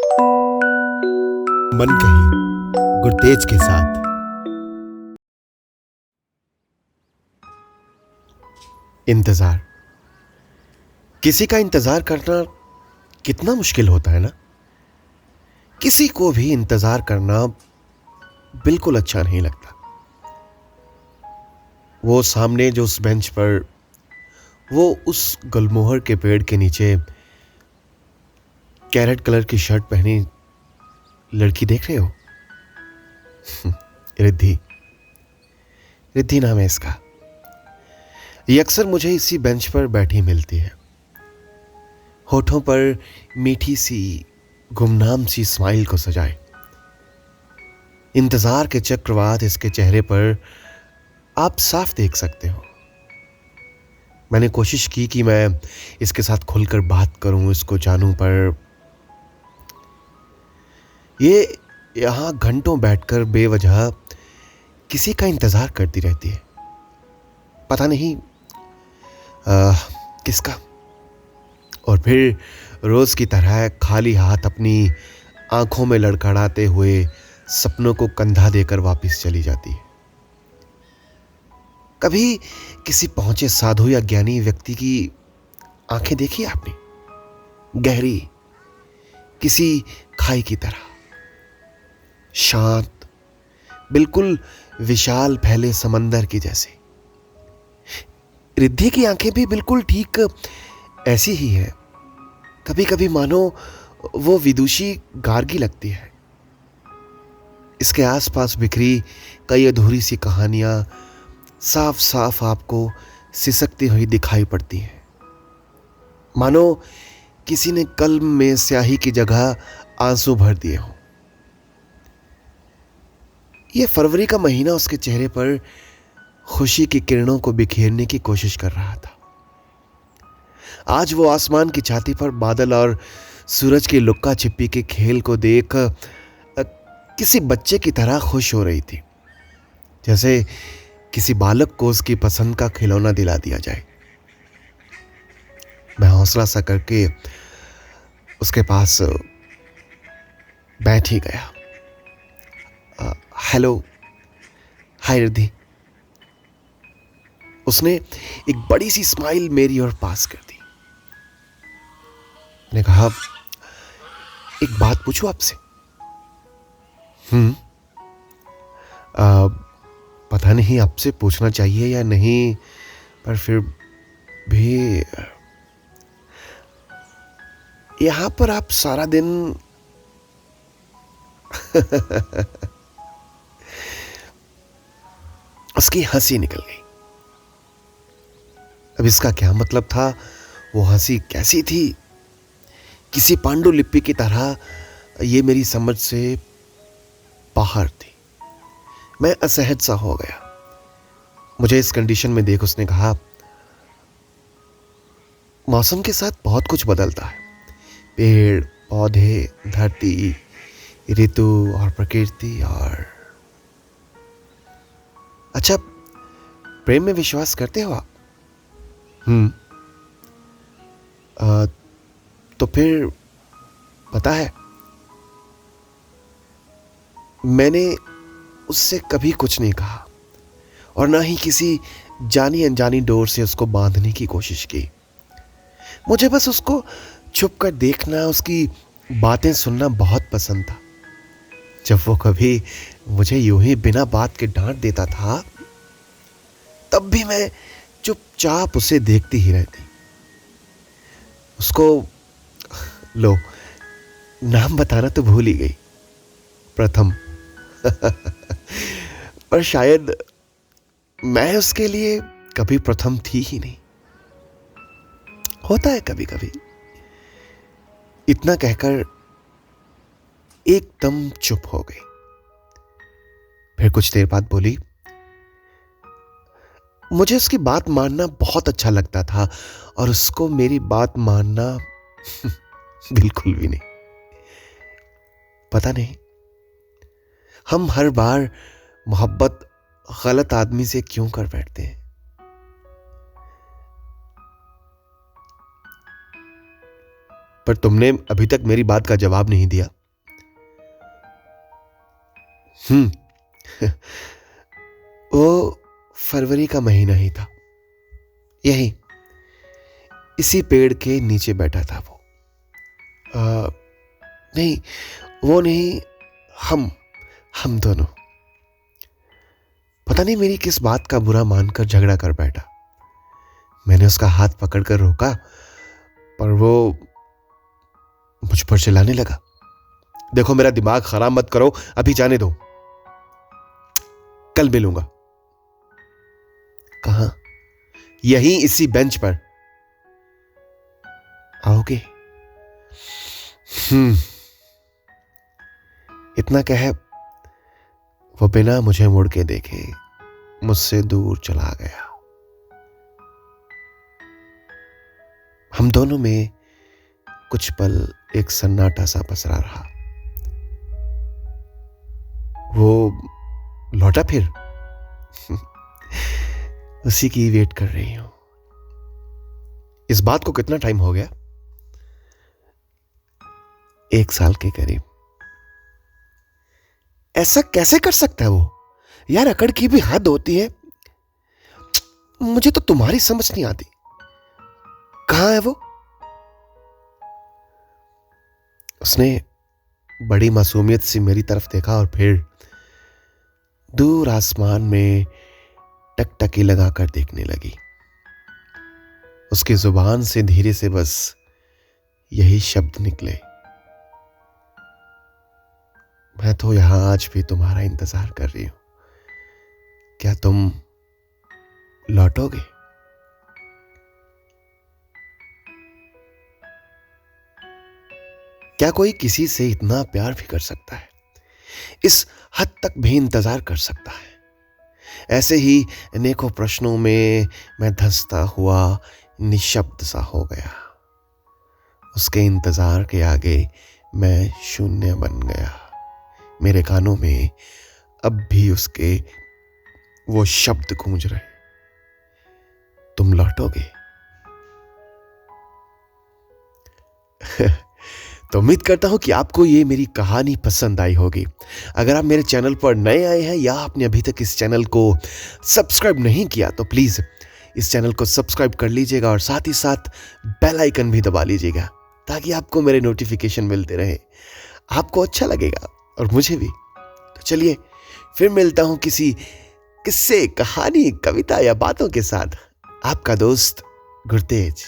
मन कही गुरतेज के साथ। इंतजार, किसी का इंतजार करना कितना मुश्किल होता है ना। किसी को भी इंतजार करना बिल्कुल अच्छा नहीं लगता। वो सामने जो उस बेंच पर, वो उस गुलमोहर के पेड़ के नीचे कैरेट कलर की शर्ट पहनी लड़की देख रहे हो? रिद्धि। रिद्धि नाम है इसका। ये अक्सर मुझे इसी बेंच पर बैठी मिलती है। होठों पर मीठी सी गुमनाम सी स्माइल को सजाए। इंतजार के चक्रवात इसके चेहरे पर आप साफ देख सकते हो। मैंने कोशिश की कि मैं इसके साथ खुलकर बात करूं, इसको जानूं, पर ये यहां घंटों बैठकर बेवजह किसी का इंतजार करती रहती है। पता नहीं किसका। और फिर रोज की तरह खाली हाथ अपनी आंखों में लड़खड़ाते हुए सपनों को कंधा देकर वापस चली जाती है। कभी किसी पहुंचे साधु या ज्ञानी व्यक्ति की आंखें देखी आपने? गहरी, किसी खाई की तरह, शांत, बिल्कुल विशाल फैले समंदर की जैसे। रिद्धि की आंखें भी बिल्कुल ठीक ऐसी ही है। कभी कभी मानो वो विदुषी गार्गी लगती है। इसके आसपास बिखरी कई अधूरी सी कहानियां साफ साफ आपको सिसकती हुई दिखाई पड़ती हैं। मानो किसी ने कलम में स्याही की जगह आंसू भर दिए हों। ये फरवरी का महीना उसके चेहरे पर खुशी की किरणों को बिखेरने की कोशिश कर रहा था। आज वो आसमान की छाती पर बादल और सूरज की लुक्का छिपी के खेल को देख किसी बच्चे की तरह खुश हो रही थी, जैसे किसी बालक को उसकी पसंद का खिलौना दिला दिया जाए। मैं हौसला सा करके उसके पास बैठ ही गया। हेलो, हाय रिद्धि। उसने एक बड़ी सी स्माइल मेरी ओर पास कर दी। मैंने कहा, एक बात पूछूं आपसे? पता नहीं आपसे पूछना चाहिए या नहीं, पर फिर भी यहां पर आप सारा दिन उसकी हंसी निकल गई। अब इसका क्या मतलब था? वो हंसी कैसी थी? किसी पांडुलिपि की तरह ये मेरी समझ से बाहर थी। मैं असहज सा हो गया। मुझे इस कंडीशन में देख उसने कहा, मौसम के साथ बहुत कुछ बदलता है। पेड़, पौधे, धरती, ऋतु और प्रकृति। और अच्छा, प्रेम में विश्वास करते हो आप? तो फिर पता है, मैंने उससे कभी कुछ नहीं कहा और ना ही किसी जानी अनजानी डोर से उसको बांधने की कोशिश की। मुझे बस उसको छुप कर देखना, उसकी बातें सुनना बहुत पसंद था। जब वो कभी मुझे यूं ही बिना बात के डांट देता था, तब भी मैं चुपचाप उसे देखती ही रहती। उसको, लो, नाम बताना तो भूल ही गई, प्रथम। पर शायद मैं उसके लिए कभी प्रथम थी ही नहीं। होता है कभी कभी। इतना कहकर एकदम चुप हो गई। फिर कुछ देर बाद बोली, मुझे उसकी बात मानना बहुत अच्छा लगता था और उसको मेरी बात मानना बिल्कुल भी नहीं। पता नहीं हम हर बार मोहब्बत गलत आदमी से क्यों कर बैठते हैं। पर तुमने अभी तक मेरी बात का जवाब नहीं दिया। वो फरवरी का महीना ही था। यही इसी पेड़ के नीचे बैठा था वो। नहीं, वो नहीं, हम दोनों। पता नहीं मेरी किस बात का बुरा मानकर झगड़ा कर बैठा। मैंने उसका हाथ पकड़कर रोका, पर वो मुझ पर चिल्लाने लगा। देखो, मेरा दिमाग खराब मत करो, अभी जाने दो, कल मिलूंगा। कहां? यहीं इसी बेंच पर। आओगे? इतना कहे वो बिना मुझे मुड़ के देखे मुझसे दूर चला गया। हम दोनों में कुछ पल एक सन्नाटा सा पसरा रहा। वो लौटा फिर। उसी की वेट कर रही हूं। इस बात को कितना टाइम हो गया? 1 साल के करीब। ऐसा कैसे कर सकता है वो? यार, अकड़ की भी हद होती है। मुझे तो तुम्हारी समझ नहीं आती। कहां है वो? उसने बड़ी मासूमियत से मेरी तरफ देखा और फिर दूर आसमान में टकटकी लगाकर देखने लगी। उसकी जुबान से धीरे से बस यही शब्द निकले, मैं तो यहां आज भी तुम्हारा इंतजार कर रही हूं, क्या तुम लौटोगे? क्या कोई किसी से इतना प्यार भी कर सकता है? इस हद तक भी इंतजार कर सकता है? ऐसे ही अनेकों प्रश्नों में मैं धंसता हुआ निशब्द सा हो गया। उसके इंतजार के आगे मैं शून्य बन गया। मेरे कानों में अब भी उसके वो शब्द गूंज रहे, तुम लौटोगे? तो उम्मीद करता हूं कि आपको ये मेरी कहानी पसंद आई होगी। अगर आप मेरे चैनल पर नए आए हैं या आपने अभी तक इस चैनल को सब्सक्राइब नहीं किया तो प्लीज़ इस चैनल को सब्सक्राइब कर लीजिएगा और साथ ही साथ बेल आइकन भी दबा लीजिएगा ताकि आपको मेरे नोटिफिकेशन मिलते रहे। आपको अच्छा लगेगा और मुझे भी। तो चलिए, फिर मिलता हूं किसी किस्से, कहानी, कविता या बातों के साथ। आपका दोस्त गुरतेज।